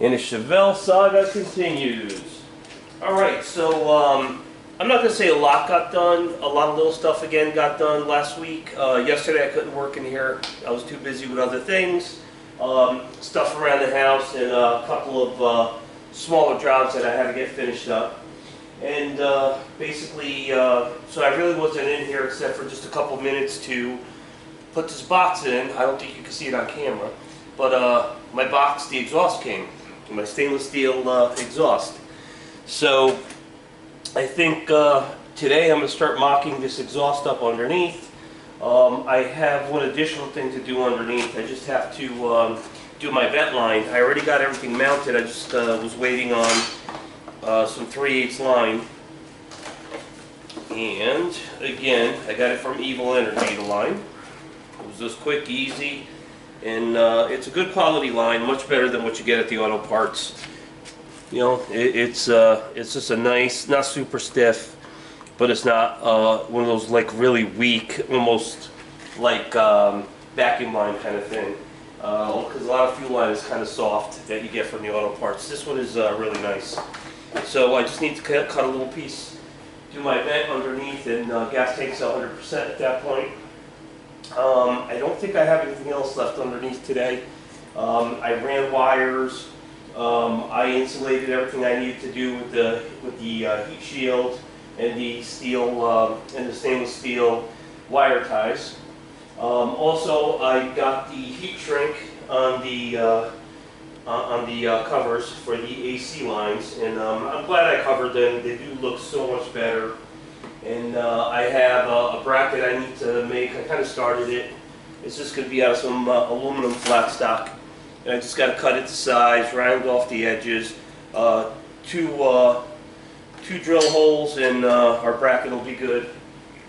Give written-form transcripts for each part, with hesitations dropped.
And the Chevelle saga continues. Alright, so I'm not going to say a lot got done. A lot of little stuff again got done last week. Yesterday I couldn't work in here. I was too busy with other things. Stuff around the house and a couple of smaller jobs that I had to get finished up. And basically, so I really wasn't in here except for just a couple minutes to put this box in. I don't think you can see it on camera. But my box, the exhaust came. My stainless steel exhaust. So I think today I'm going to start mocking this exhaust up underneath. I have one additional thing to do underneath. I just have to do my vent line. I already got everything mounted. I just was waiting on some 3/8 line. And again, I got it from Evil Energy, the line. It was just quick, easy, and it's a good quality line, much better than what you get at the auto parts. You know, it's just a nice, not super stiff, but it's not one of those like really weak, almost like vacuum line kind of thing. Because a lot of fuel line is kind of soft that you get from the auto parts. This one is really nice. So I just need to cut a little piece, do my vent underneath, and gas tank's 100% at that point. I don't think I have anything else left underneath today. I ran wires. I insulated everything I needed to do with the heat shield and the steel and the stainless steel wire ties. Also, I got the heat shrink on the covers for the AC lines, and I'm glad I covered them. They do look so much better. And I have a bracket I need to make. I kind of started it. It's just going to be out of some aluminum flat stock. And I just got to cut it to size, round off the edges. Two drill holes, and our bracket will be good.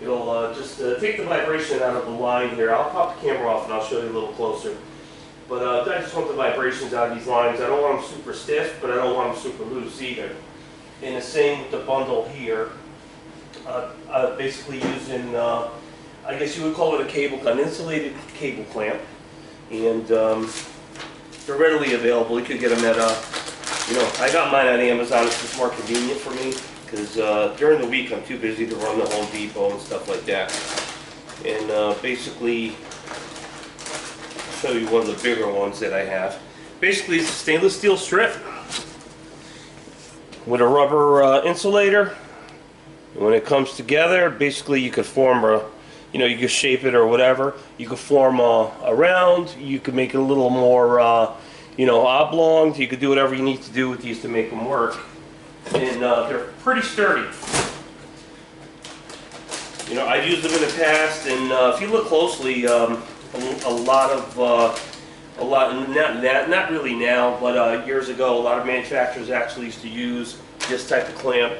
It'll just take the vibration out of the line here. I'll pop the camera off and I'll show you a little closer. But I just want the vibrations out of these lines. I don't want them super stiff, but I don't want them super loose either. And the same with the bundle here. Basically using, I guess you would call it an insulated cable clamp. And they're readily available. You could get them at, I got mine on Amazon. It's just more convenient for me because during the week I'm too busy to run the Home Depot and stuff like that. And basically, I'll show you one of the bigger ones that I have. Basically, it's a stainless steel strip with a rubber insulator. And when it comes together, basically you could form a, you could shape it or whatever. You could form a round. You could make it a little more, oblong. You could do whatever you need to do with these to make them work. And they're pretty sturdy. I've used them in the past, and if you look closely, not really now, but years ago, a lot of manufacturers actually used to use this type of clamp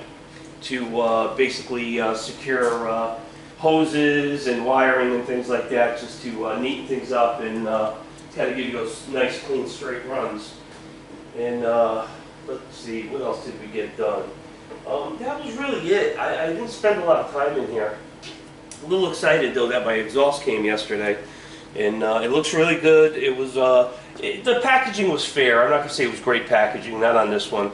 to basically secure hoses and wiring and things like that, just to neaten things up and kind of give you those nice, clean, straight runs. And let's see, what else did we get done? That was really it. I didn't spend a lot of time in here. A little excited though that my exhaust came yesterday, and it looks really good. It was the packaging was fair. I'm not gonna say it was great packaging, not on this one.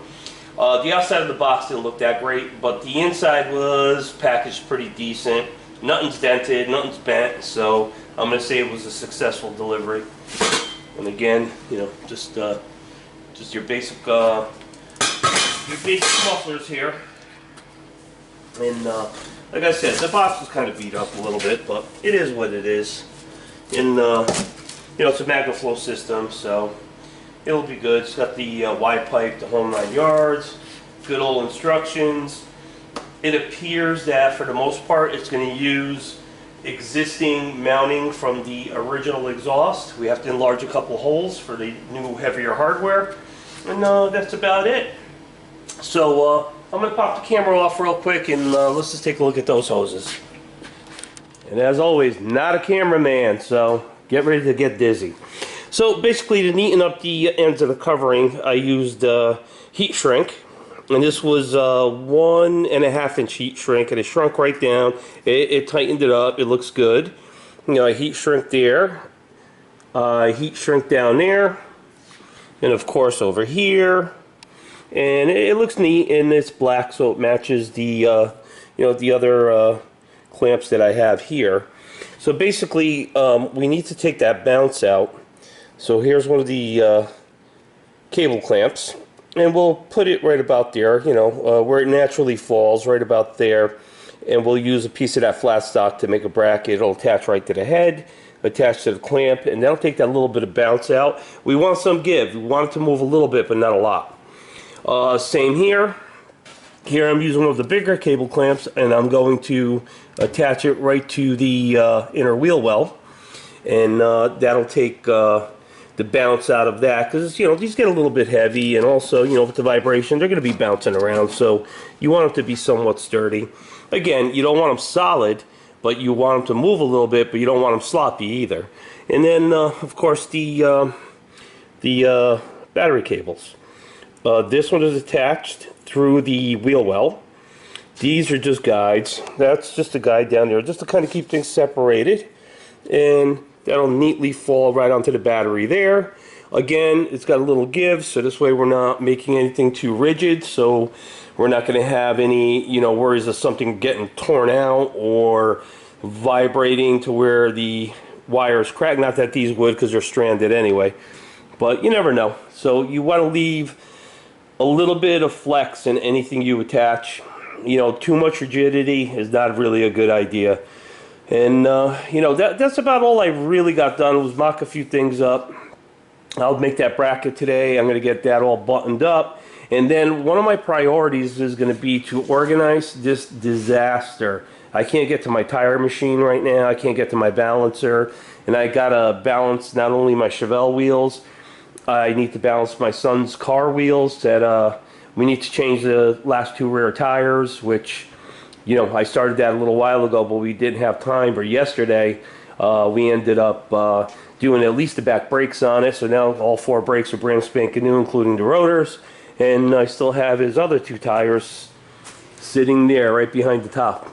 The outside of the box didn't look that great, but the inside was packaged pretty decent. Nothing's dented, nothing's bent, so I'm going to say it was a successful delivery. And again, just your basic mufflers here. And like I said, the box was kind of beat up a little bit, but it is what it is. And it's a MagnaFlow system, so it'll be good. It's got the Y pipe, the whole 9 yards, good old instructions. It appears that for the most part it's going to use existing mounting from the original exhaust. We have to enlarge a couple holes for the new heavier hardware, and that's about it. So I'm going to pop the camera off real quick, and let's just take a look at those hoses. And as always, not a cameraman, so get ready to get dizzy. So basically, to neaten up the ends of the covering, I used heat shrink. And this was 1.5 inch heat shrink, and it shrunk right down. It tightened it up. It looks good. I heat shrink there. Heat shrink down there. and of course over here. And it looks neat, and it's black, so it matches the the other clamps that I have here. So basically, we need to take that bounce out. So here's one of the cable clamps, and we'll put it right about there, where it naturally falls, right about there. And we'll use a piece of that flat stock to make a bracket. It'll attach right to the head, attach to the clamp, and that'll take that little bit of bounce out. We want some give. We want it to move a little bit, but not a lot. Same here. Here I'm using one of the bigger cable clamps, and I'm going to attach it right to the inner wheel well, and that'll take the bounce out of that, because these get a little bit heavy, and also with the vibration they're going to be bouncing around, so you want them to be somewhat sturdy. Again, you don't want them solid, but you want them to move a little bit, but you don't want them sloppy either. And then of course the battery cables. This one is attached through the wheel well. These are just guides. That's just a guide down there, just to kind of keep things separated, and that'll neatly fall right onto the battery there. Again, it's got a little give, so this way we're not making anything too rigid, so we're not going to have any worries of something getting torn out or vibrating to where the wires crack. Not that these would, because they're stranded anyway, but you never know. So you want to leave a little bit of flex in anything you attach. Too much rigidity is not really a good idea. And that's about all I really got done, was mock a few things up. I'll make that bracket today. I'm going to get that all buttoned up, and then one of my priorities is going to be to organize this disaster. I can't get to my tire machine right now. I can't get to my balancer, and I got to balance not only my Chevelle wheels, I need to balance my son's car wheels. That we need to change the last 2 rear tires, which I started that a little while ago, but we didn't have time. But yesterday we ended up doing at least the back brakes on it, so now all 4 brakes are brand spanking new, including the rotors. And I still have his other 2 tires sitting there right behind the top,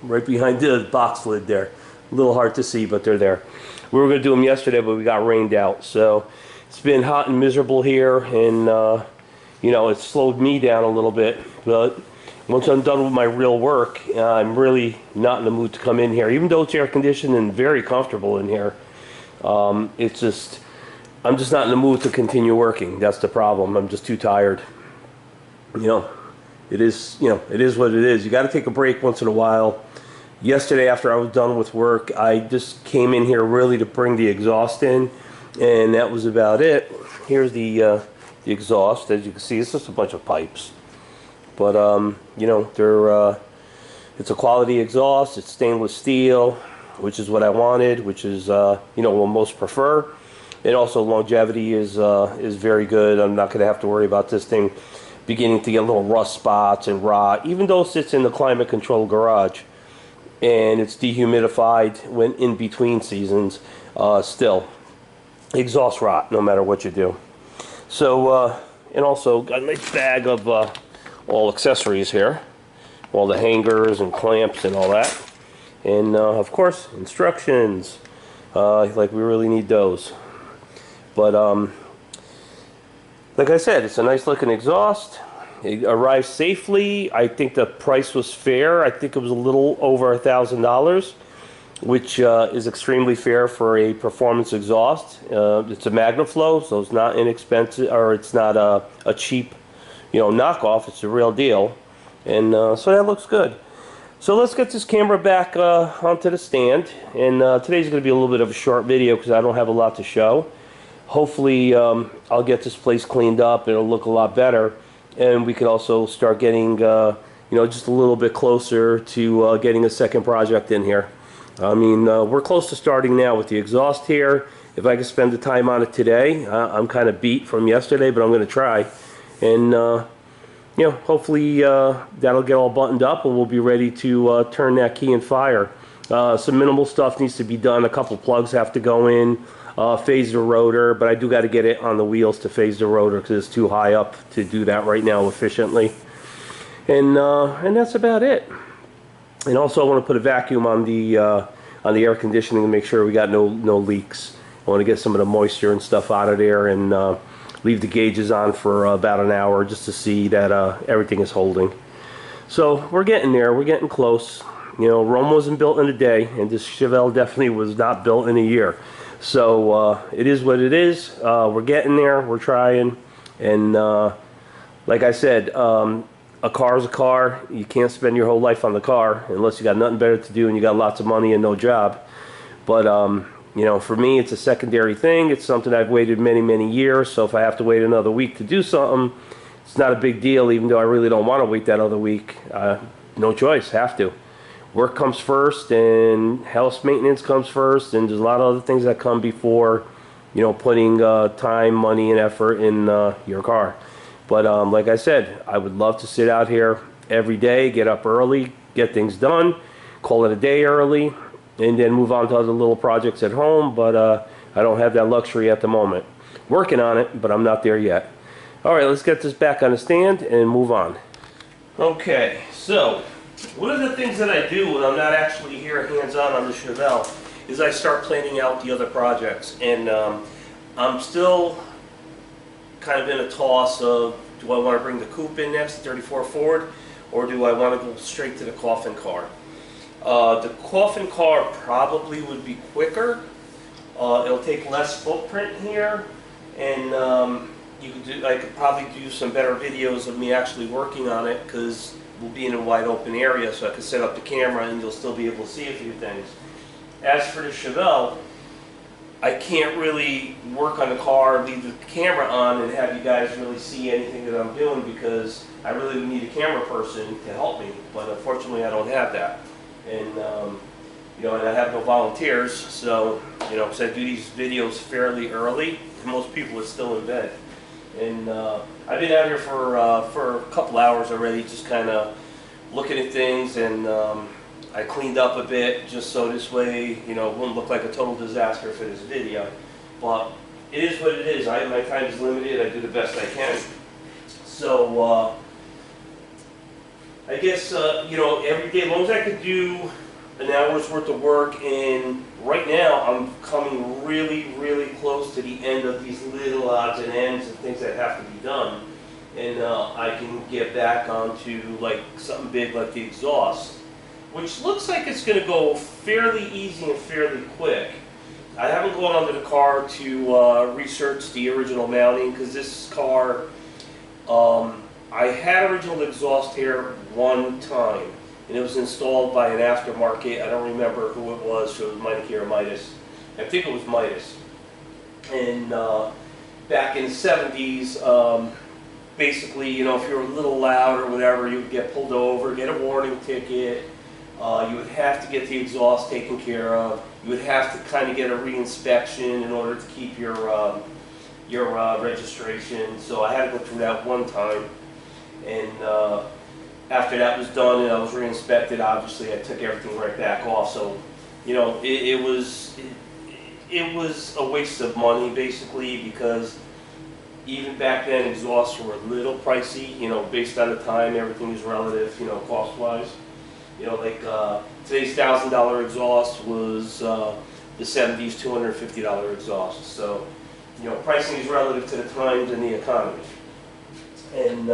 right behind the box lid there. A little hard to see, but they're there. We were going to do them yesterday, but we got rained out, so it's been hot and miserable here, and it slowed me down a little bit. But once I'm done with my real work, I'm really not in the mood to come in here, even though it's air conditioned and very comfortable in here. It's just, I'm just not in the mood to continue working. That's the problem. I'm just too tired. It is what it is. You got to take a break once in a while. Yesterday, after I was done with work, I just came in here really to bring the exhaust in, and that was about it. Here's the exhaust. As you can see, it's just a bunch of pipes. But they're it's a quality exhaust. It's stainless steel, which is what I wanted, which is what most prefer. And also longevity is very good. I'm not going to have to worry about this thing beginning to get little rust spots and rot, even though it sits in the climate controlled garage and it's dehumidified when in between seasons. Still, exhaust rot no matter what you do. So and also got a nice bag of all accessories here, all the hangers and clamps and all that, and of course instructions, like we really need those. But like I said, it's a nice looking exhaust. It arrived safely. I think the price was fair. I think it was a little over $1,000, which is extremely fair for a performance exhaust. It's a MagnaFlow, so it's not inexpensive, or it's not a cheap knockoff. It's a real deal, and so that looks good. So let's get this camera back onto the stand, and today's going to be a little bit of a short video because I don't have a lot to show. Hopefully I'll get this place cleaned up, it'll look a lot better, and we can also start getting just a little bit closer to getting a second project in here. I mean, we're close to starting now with the exhaust here. If I can spend the time on it today, I'm kind of beat from yesterday, but I'm going to try. And hopefully that'll get all buttoned up, and we'll be ready to turn that key and fire. Some minimal stuff needs to be done. A couple plugs have to go in, phase the rotor, but I do got to get it on the wheels to phase the rotor because it's too high up to do that right now efficiently. And that's about it. And also I want to put a vacuum on the air conditioning to make sure we got no leaks. I want to get some of the moisture and stuff out of there, and leave the gauges on for about an hour just to see that everything is holding. So we're getting there. We're getting close. You know, Rome wasn't built in a day, and this Chevelle definitely was not built in a year. So it is what it is. We're getting there. We're trying. And like I said, a car is a car. You can't spend your whole life on the car unless you got nothing better to do and you got lots of money and no job. But you know, for me, it's a secondary thing. It's something I've waited many, many years. So if I have to wait another week to do something, it's not a big deal, even though I really don't want to wait that other week. No choice, have to. Work comes first, and house maintenance comes first, and there's a lot of other things that come before, you know, putting time, money, and effort in your car. But like I said, I would love to sit out here every day, get up early, get things done, call it a day early, and then move on to other little projects at home. But I don't have that luxury at the moment. Working on it, but I'm not there yet. All right, let's get this back on the stand and move on. Okay, so one of the things that I do when I'm not actually here hands-on on the Chevelle is I start planning out the other projects. And I'm still kind of in a toss of, do I want to bring the coupe in next, the 34 Ford, or do I want to go straight to the coffin car? The coffin car probably would be quicker. It'll take less footprint here, and I could probably do some better videos of me actually working on it, because we'll be in a wide open area, so I can set up the camera and you'll still be able to see a few things. As for the Chevelle, I can't really work on the car, leave the camera on, and have you guys really see anything that I'm doing, because I really would need a camera person to help me, but unfortunately I don't have that. And you know, and I have no volunteers, so, you know, because I do these videos fairly early, and most people are still in bed. And I've been out here for a couple hours already, just kind of looking at things, and I cleaned up a bit just so this way, you know, it wouldn't look like a total disaster for this video. But it is what it is. My time is limited. I do the best I can. So I guess you know, every day, as long as I could do an hour's worth of work, and right now I'm coming really, really close to the end of these little odds and ends and things that have to be done, and I can get back onto like something big like the exhaust, which looks like it's going to go fairly easy and fairly quick. I haven't gone onto the car to research the original mounting, because this car, I had original exhaust here one time, and it was installed by an aftermarket. I don't remember who it was, so it was Meineke or Midas. I think it was Midas. And back in the 70s, basically, you know, if you were a little loud or whatever, you would get pulled over, get a warning ticket. You would have to get the exhaust taken care of. You would have to kind of get a re-inspection in order to keep your registration. So I had to go through that one time. And after that was done and I was re-inspected, obviously I took everything right back off. So, you know, it was a waste of money basically, because even back then exhausts were a little pricey, you know, based on the time. Everything is relative, you know, cost-wise. You know, like today's $1,000 exhaust was the 70s $250 exhaust. So, you know, pricing is relative to the times and the economy. And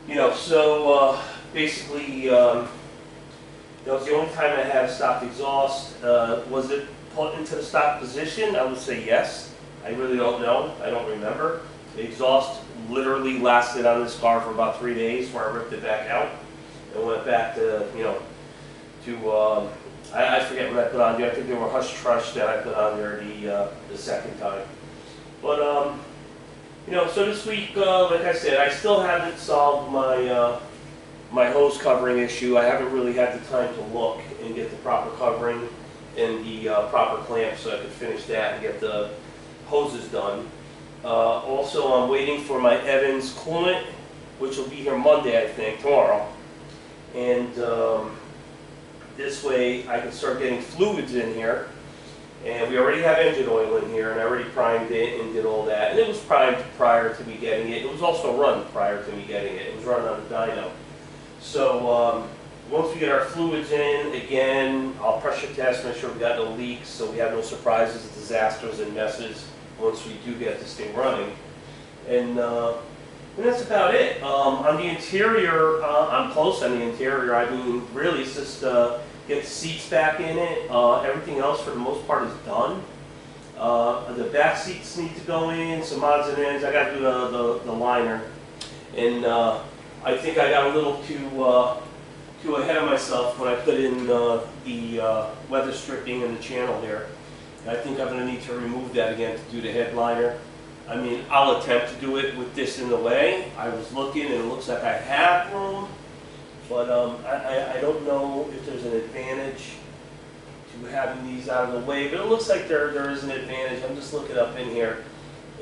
you know, so basically, that was the only time I had a stock exhaust. Was it put into the stock position? I would say yes. I really don't know. I don't remember. The exhaust literally lasted on this car for about 3 days before I ripped it back out and went back to, you know, to, I forget what I put on there. I think they were Hush Trush that I put on there the second time. But, you know, so this week, like I said, I still haven't solved my my hose covering issue. I haven't really had the time to look and get the proper covering and the proper clamp, so I could finish that and get the hoses done. Also, I'm waiting for my Evans coolant, which will be here Monday, I think, tomorrow. And this way I can start getting fluids in here. And we already have engine oil in here, and I already primed it and did all that. And it was primed prior to me getting it. It was also run prior to me getting it. It was run on a dyno. So once we get our fluids in, again, I'll pressure test, make sure we got no leaks, so we have no surprises, disasters, and messes once we do get this thing running. And that's about it. On the interior, I'm close on the interior. I mean, really, it's just get the seats back in it. Everything else, for the most part, is done. The back seats need to go in, some odds and ends. I got to do the liner. And I think I got a little too ahead of myself when I put in the weather stripping in the channel there. I think I'm going to need to remove that again to do the headliner. I mean, I'll attempt to do it with this in the way. I was looking and it looks like I have room, but I don't know if there's an advantage to having these out of the way, but it looks like there is an advantage. I'm just looking up in here,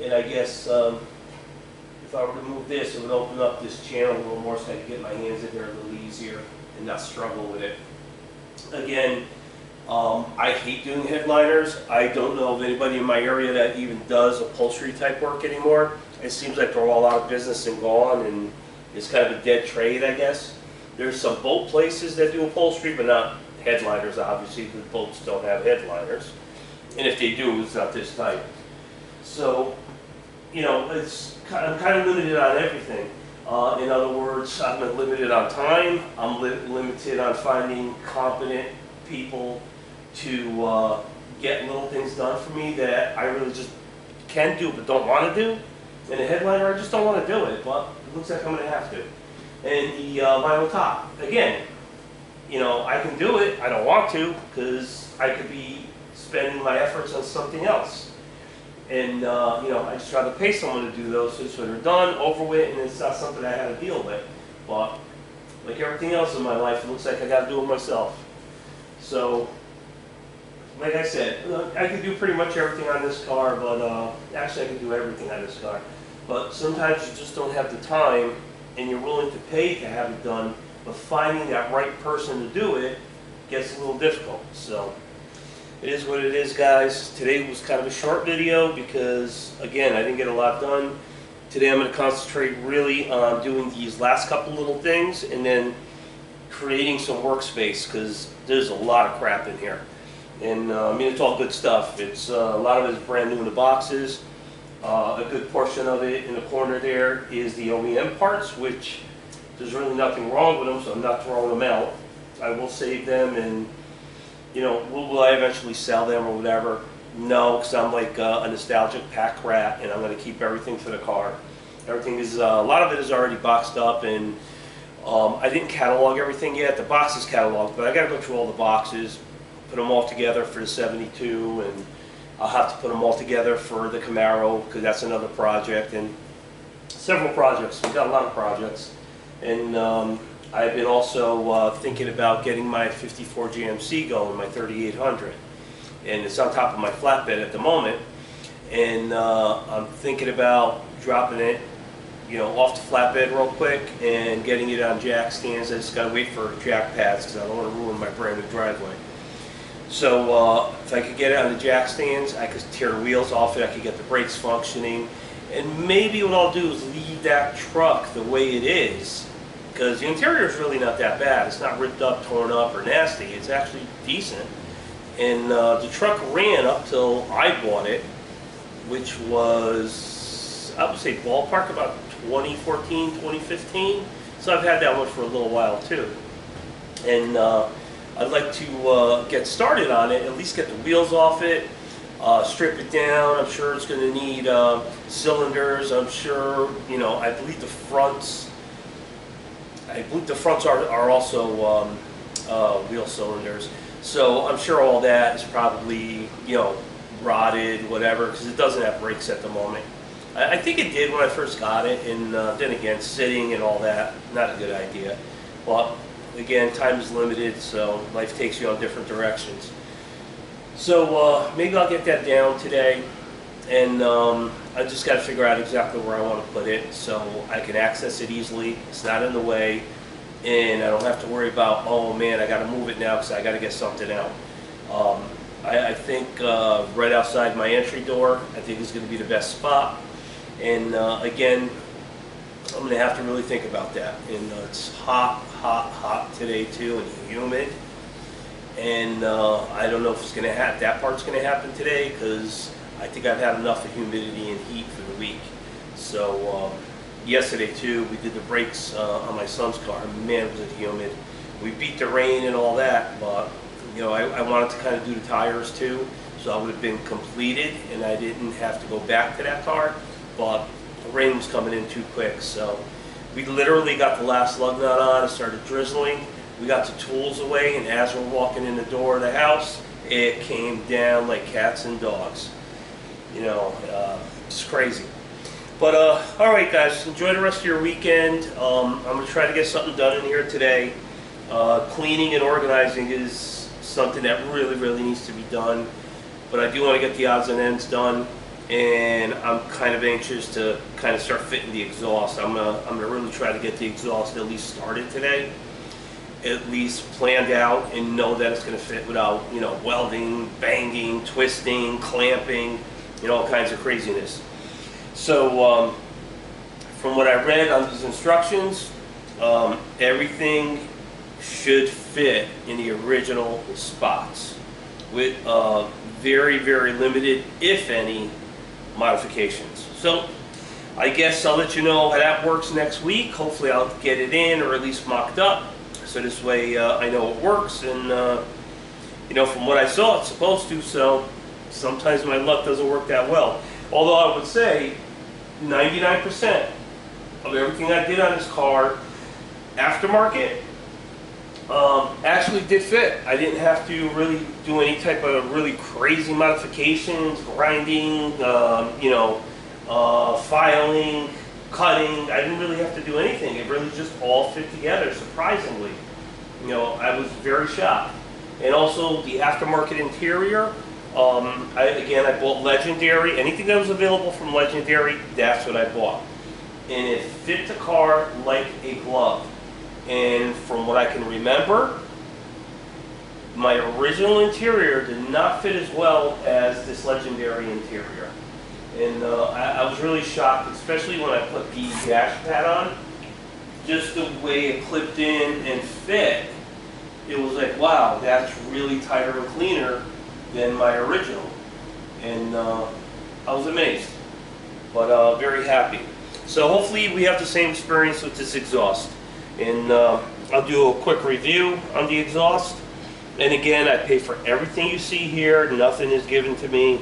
and I guess if I were to move this, it would open up this channel a little more so I could get my hands in there a little easier and not struggle with it. Again, I hate doing headliners. I don't know of anybody in my area that even does upholstery type work anymore. It seems like they're all out of business and gone, and it's kind of a dead trade, I guess. There's some boat places that do upholstery, but not headliners, obviously, because boats don't have headliners. And if they do, it's not this type. So, you know, I'm kind of limited on everything. In other words, I'm limited on time. I'm limited on finding competent people to get little things done for me that I really just can do but don't want to do. And the headliner, I just don't want to do it, but it looks like I'm going to have to. And the vinyl top, again, you know, I can do it. I don't want to because I could be spending my efforts on something else. And, you know, I just try to pay someone to do those so they're done, over with, and it's not something I had to deal with. But like everything else in my life, it looks like I got to do it myself. So, like I said, I can do pretty much everything on this car, but actually I can do everything on this car. But sometimes you just don't have the time, and you're willing to pay to have it done, but finding that right person to do it gets a little difficult. So, it is what it is, guys. Today was kind of a short video because, again, I didn't get a lot done. Today I'm going to concentrate really on doing these last couple little things and then creating some workspace because there's a lot of crap in here. And I mean, it's all good stuff. It's a lot of it is brand new in the boxes. A good portion of it in the corner there is the OEM parts, which there's really nothing wrong with them, so I'm not throwing them out. I will save them, and you know, will I eventually sell them or whatever? No, because I'm like a nostalgic pack rat, and I'm going to keep everything for the car. Everything is, a lot of it is already boxed up, and I didn't catalog everything yet. The box is cataloged, but I got to go through all the boxes, put them all together for the 72, and I'll have to put them all together for the Camaro because that's another project, and several projects. We've got a lot of projects, and I've been also thinking about getting my 54 GMC going, my 3800, and it's on top of my flatbed at the moment, and I'm thinking about dropping it, you know, off the flatbed real quick and getting it on jack stands. I just got to wait for jack pads because I don't want to ruin my brand new driveway. So if I could get it on the jack stands, I could tear the wheels off it, I could get the brakes functioning, and maybe what I'll do is leave that truck the way it is, because the interior is really not that bad. It's not ripped up, torn up, or nasty. It's actually decent. And the truck ran up till I bought it, which was, I would say ballpark about 2014, 2015. So I've had that one for a little while too. And I'd like to get started on it, at least get the wheels off it, strip it down. I'm sure it's going to need cylinders. I'm sure, you know, I believe the fronts are also wheel cylinders. So I'm sure all that is probably, you know, rotted, whatever, because it doesn't have brakes at the moment. I think it did when I first got it, and then again, sitting and all that, not a good idea. But again, time is limited, so life takes you on different directions. So maybe I'll get that down today, and I just got to figure out exactly where I want to put it so I can access it easily. It's not in the way, and I don't have to worry about, oh man, I got to move it now because I got to get something out. I think right outside my entry door, I think is going to be the best spot. And again, I'm going to have to really think about that. And it's hot, hot, hot today too, and humid. And I don't know if it's going to happen. That part's going to happen today because I think I've had enough of humidity and heat for the week. So yesterday too, we did the brakes on my son's car. Man, was it humid. We beat the rain and all that, but you know, I wanted to kind of do the tires too, so I would have been completed and I didn't have to go back to that car. But the rain was coming in too quick, so we literally got the last lug nut on. It started drizzling. We got the tools away, and as we're walking in the door of the house, it came down like cats and dogs. You know, it's crazy. But all right, guys, enjoy the rest of your weekend. I'm gonna try to get something done in here today. Cleaning and organizing is something that really needs to be done, but I do want to get the odds and ends done, and I'm kind of anxious to kind of start fitting the exhaust. I'm gonna really try to get the exhaust at least started today, at least planned out, and know that it's going to fit without, you know, welding, banging, twisting, clamping, you know, all kinds of craziness. So from what I read on these instructions, everything should fit in the original spots with very limited, if any, modifications. So I guess I'll let you know how that works next week. Hopefully I'll get it in, or at least mocked up, so this way I know it works. And you know, from what I saw, it's supposed to. So sometimes my luck doesn't work that well, although I would say 99% of everything I did on this car aftermarket actually did fit. I didn't have to really do any type of really crazy modifications, grinding, you know, filing, cutting. I didn't really have to do anything. It really just all fit together, surprisingly. You know, I was very shocked. And also the aftermarket interior, I bought Legendary. Anything that was available from Legendary, that's what I bought. And it fit the car like a glove. And from what I can remember, my original interior did not fit as well as this Legendary interior. And I was really shocked, especially when I put the dash pad on. Just the way it clipped in and fit, it was like, wow, that's really tighter and cleaner than my original. And I was amazed, but very happy. So hopefully we have the same experience with this exhaust. And I'll do a quick review on the exhaust. And again, I pay for everything you see here. Nothing is given to me.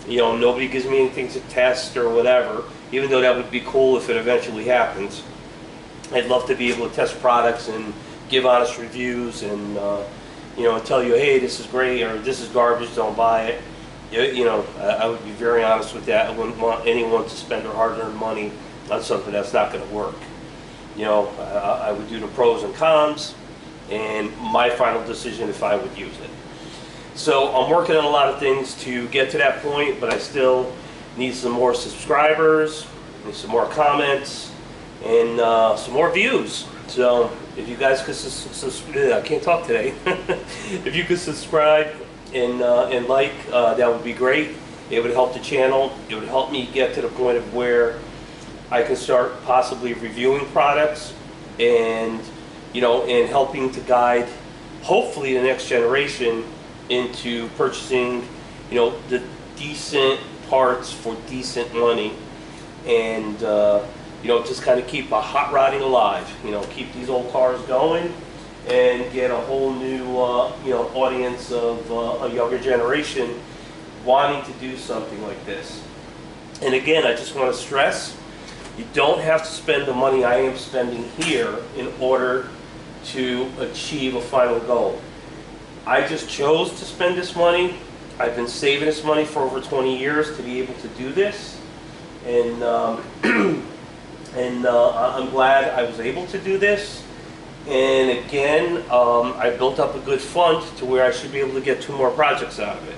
You know, nobody gives me anything to test or whatever, even though that would be cool if it eventually happens. I'd love to be able to test products and give honest reviews and, you know, tell you, hey, this is great, or this is garbage, don't buy it. You know, I would be very honest with that. I wouldn't want anyone to spend their hard-earned money on something that's not going to work. You know, I would do the pros and cons, and my final decision if I would use it. So I'm working on a lot of things to get to that point, but I still need some more subscribers, need some more comments, and some more views. So if you guys could I can't talk today. If you could subscribe and like, that would be great. It would help the channel. It would help me get to the point of where I can start possibly reviewing products and, you know, and helping to guide, hopefully, the next generation into purchasing, you know, the decent parts for decent money, and you know, just kind of keep a hot rodding alive. You know, keep these old cars going, and get a whole new you know, audience of a younger generation wanting to do something like this. And again, I just want to stress, you don't have to spend the money I am spending here in order to achieve a final goal. I just chose to spend this money. I've been saving this money for over 20 years to be able to do this, and I'm glad I was able to do this. And again, I built up a good fund to where I should be able to get 2 more projects out of it.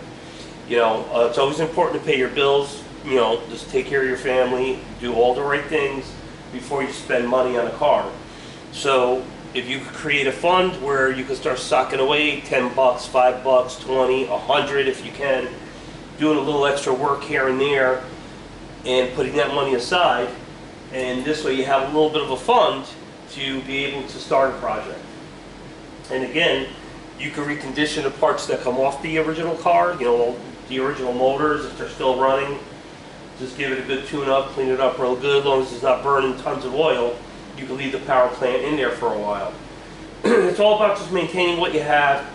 You know, it's always important to pay your bills. You know, just take care of your family, do all the right things before you spend money on a car. So if you could create a fund where you can start socking away 10 bucks, 5 bucks, 20, 100 if you can, doing a little extra work here and there, and putting that money aside, And this way you have a little bit of a fund to be able to start a project. And again, you can recondition the parts that come off the original car, you know, the original motors, if they're still running. Just give it a good tune-up, clean it up real good. As long as it's not burning tons of oil, you can leave the power plant in there for a while. It's all about just maintaining what you have,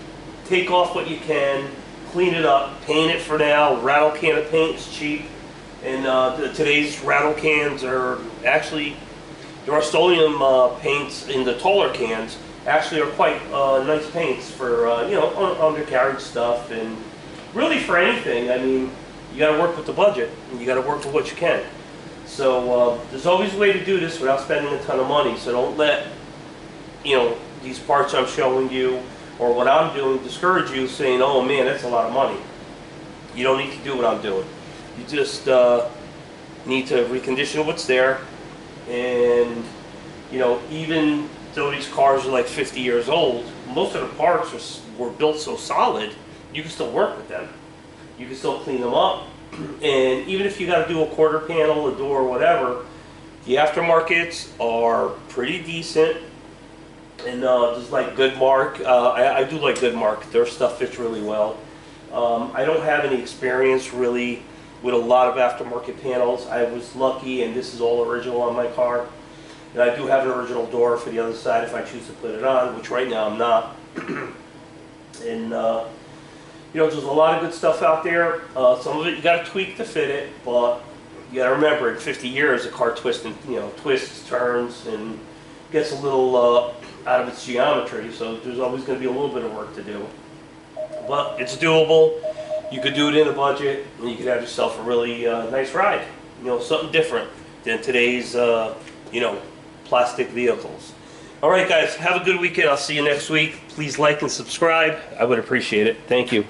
take off what you can, clean it up, paint it for now. Rattle can of paint is cheap. And today's rattle cans are actually, the Rust-Oleum paints in the taller cans actually are quite nice paints for, you know, undercarriage stuff and really for anything. I mean, you got to work with the budget and you got to work with what you can. So there's always a way to do this without spending a ton of money. So don't let, you know, these parts I'm showing you or what I'm doing discourage you saying, oh man, that's a lot of money. You don't need to do what I'm doing. You just need to recondition what's there. And, you know, even though these cars are like 50 years old, most of the parts were built so solid, you can still work with them. You can still clean them up. And even if you got to do a quarter panel, a door, whatever, the aftermarkets are pretty decent. And just like Goodmark, I do like Goodmark. Their stuff fits really well. I don't have any experience really with a lot of aftermarket panels. I was lucky, and this is all original on my car. And I do have an original door for the other side if I choose to put it on, which right now I'm not. And you know, there's a lot of good stuff out there. Some of it you got to tweak to fit it, but you got to remember, in 50 years, the car twists, turns, and gets a little out of its geometry. So there's always going to be a little bit of work to do. But it's doable. You could do it in a budget, and you could have yourself a really nice ride. You know, something different than today's, you know, plastic vehicles. All right, guys, have a good weekend. I'll see you next week. Please like and subscribe. I would appreciate it. Thank you.